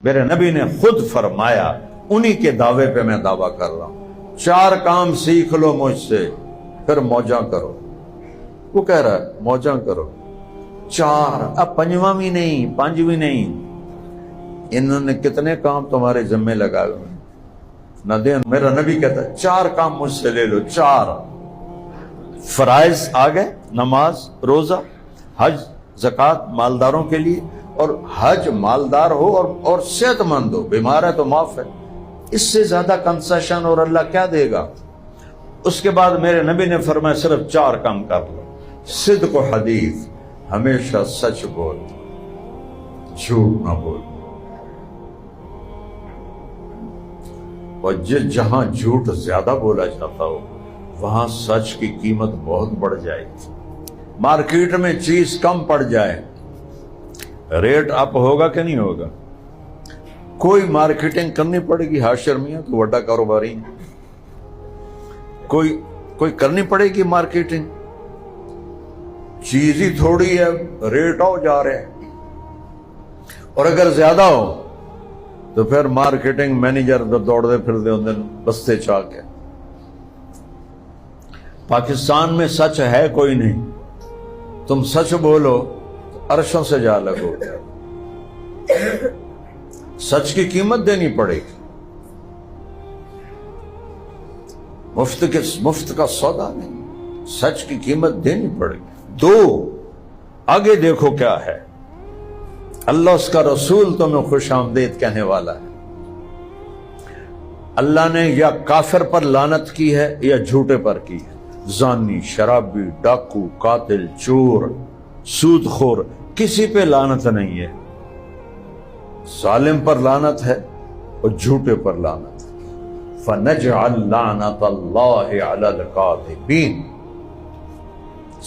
میرے نبی نے خود فرمایا، انہی کے دعوے پہ میں دعویٰ کر رہا ہوں، 4 کام سیکھ لو مجھ سے پھر موجاں کرو۔ وہ کہہ رہا ہے موجاں کرو 4، اب 5واں بھی نہیں، 5 بھی نہیں۔ انہوں نے کتنے کام تمہارے ذمے لگائے ہوئے نہ دیں۔ میرا نبی کہتا ہے 4 کام مجھ سے لے لو، 4 فرائض آ گئے، نماز، روزہ، حج، زکوٰۃ مالداروں کے لیے، اور حج مالدار ہو اور صحت مند ہو، بیمار ہے تو معاف ہے، اس سے زیادہ کنسیشن اور اللہ کیا دے گا؟ اس کے بعد میرے نبی نے فرمایا صرف 4 کام کر لو۔ صدق و حدیث، ہمیشہ سچ بول، جھوٹ نہ بول۔ اور جہاں جھوٹ زیادہ بولا جاتا ہو وہاں سچ کی قیمت بہت بڑھ جائے گی۔ مارکیٹ میں چیز کم پڑ جائے، ریٹ اپ ہوگا کہ نہیں ہوگا؟ کوئی مارکیٹنگ کرنی پڑے گی، حاشر میاں تو بڑا کاروباری ہے، کوئی کرنی پڑے گی مارکیٹنگ، چیز ہی تھوڑی ہے، ریٹ آؤ جا رہے ہیں۔ اور اگر زیادہ ہو تو پھر مارکیٹنگ مینیجر دوڑ دے پھر دے اندر بستے چاہ کے۔ پاکستان میں سچ ہے کوئی نہیں، تم سچ بولو عرشوں سے جا لگو۔ سچ کی قیمت دینی پڑے گی، مفت کا سودا نہیں، سچ کی قیمت دینی پڑے گی۔ 2، آگے دیکھو کیا ہے، اللہ اس کا رسول تمہیں خوش آمدید کہنے والا ہے۔ اللہ نے یا کافر پر لعنت کی ہے یا جھوٹے پر کی ہے۔ زانی، شرابی، ڈاکو، قاتل، چور، سود خور، کسی پہ لعنت نہیں ہے۔ ظالم پر لعنت ہے اور جھوٹے پر لعنت ہے۔ فَنَجْعَلْ لَعْنَةَ اللَّهِ عَلَى الْكَاذِبِينَ،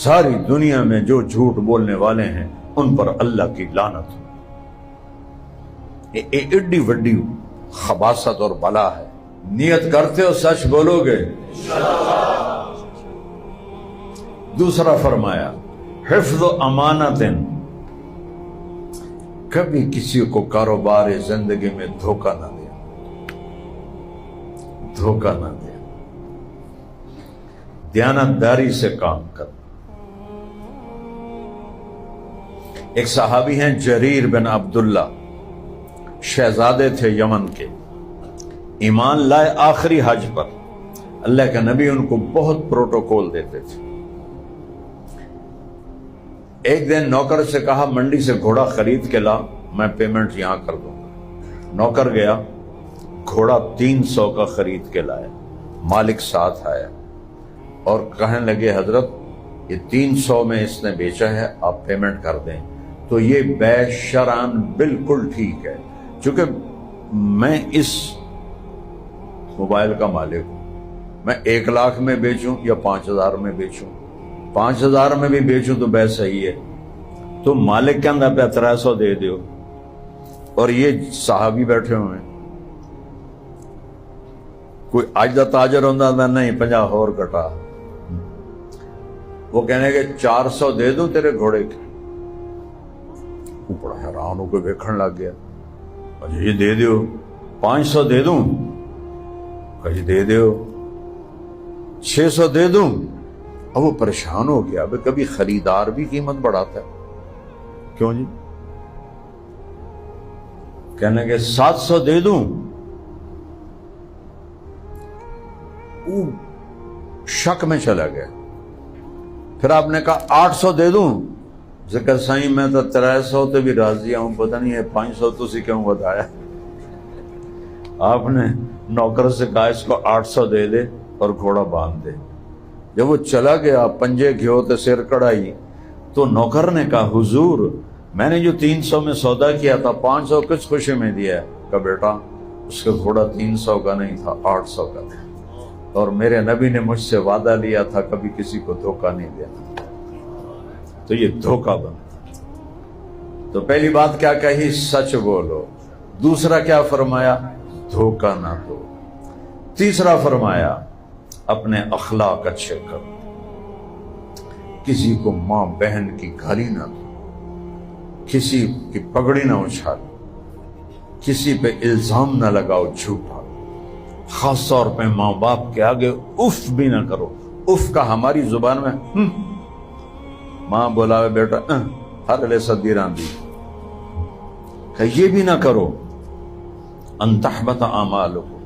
ساری دنیا میں جو جھوٹ بولنے والے ہیں ان پر اللہ کی لعنت ہو۔ یہ ایڈی وڈی خباثت اور بلا ہے۔ نیت کرتے ہو سچ بولو گے؟ دوسرا فرمایا حفظ و امانت، کبھی کسی کو کاروبار زندگی میں دھوکہ نہ دیا، دھوکہ نہ دیا، دیانتداری سے کام کر۔ ایک صحابی ہیں جریر بن عبداللہ، شہزادے تھے یمن کے، ایمان لائے آخری حج پر۔ اللہ کے نبی ان کو بہت پروٹوکول دیتے تھے۔ ایک دن نوکر سے کہا منڈی سے گھوڑا خرید کے لا، میں پیمنٹ یہاں کر دوں گا۔ نوکر گیا، گھوڑا 300 کا خرید کے لایا، مالک ساتھ آیا اور کہنے لگے حضرت یہ 300 میں اس نے بیچا ہے، آپ پیمنٹ کر دیں۔ تو یہ بے شرعاً بالکل ٹھیک ہے، چونکہ میں اس موبائل کا مالک ہوں، میں 1 لاکھ میں بیچوں یا 5000 میں بیچوں، 5000 میں بھی بیچوں تو بے صحیح ہے، تو مالک کے اندر پہ 300 دے دیو۔ اور یہ صحابی بیٹھے ہوئے ہیں، کوئی آج دا تاجر ہوندہ تھا نہیں 50 اور کٹا، وہ کہنے کہ 400 دے دوں تیرے گھوڑے کے۔ وہ بڑا حیران ہو کے دیکھنے لگ گیا، جی دے دیو۔ 500 دے دوں؟ جی دے دیو۔ 600 دے دوں؟ اب وہ پریشان ہو گیا، کبھی خریدار بھی قیمت بڑھاتا ہے، کیوں جی؟ کہنے کہ 700 دے دوں؟ وہ شک میں چلا گیا۔ پھر آپ نے کہا 800 دے دوں؟ ذکر سائیں میں تو 300 تے بھی راضی ہوں، پتہ نہیں ہے 500 تو اسی کیوں بتایا۔ آپ نے نوکر سے کہا اس کو 800 دے دے اور گھوڑا باندھ دے۔ جب وہ چلا گیا، پنجے گھیو تے سر کڑائی، تو نوکر نے کہا حضور میں نے جو 300 میں سودا کیا تھا 500 کس خوشی میں دیا ہے؟ کہا بیٹا اس کا گھوڑا 300 کا نہیں تھا، 800 کا تھا، اور میرے نبی نے مجھ سے وعدہ لیا تھا کبھی کسی کو دھوکہ نہیں دینا۔ تو یہ دھوکہ بنتا۔ تو پہلی بات کیا کہی؟ سچ بولو۔ دوسرا کیا فرمایا؟ دھوکہ نہ دو۔ تیسرا فرمایا اپنے اخلاق اچھے کرو، کسی کو ماں بہن کی گالی نہ دو، کسی کی پگڑی نہ اچھالو، کسی پہ الزام نہ لگاؤ جھوٹا، خاص طور پہ ماں باپ کے آگے اف بھی نہ کرو۔ اف کا ہماری زبان میں ماں بولاوے بیٹا ہر لے صدی راندی، کہ یہ بھی نہ کرو۔ ان تحبط اعمالکم،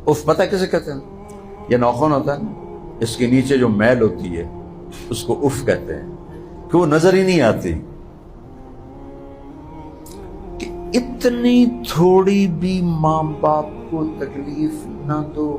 اف پتہ کسے کہتے ہیں؟ یہ ناخن ہوتا ہے نا، اس کے نیچے جو میل ہوتی ہے اس کو اف کہتے ہیں، کہ وہ نظر ہی نہیں آتی۔ کہ اتنی تھوڑی بھی ماں باپ کو تکلیف نہ دو۔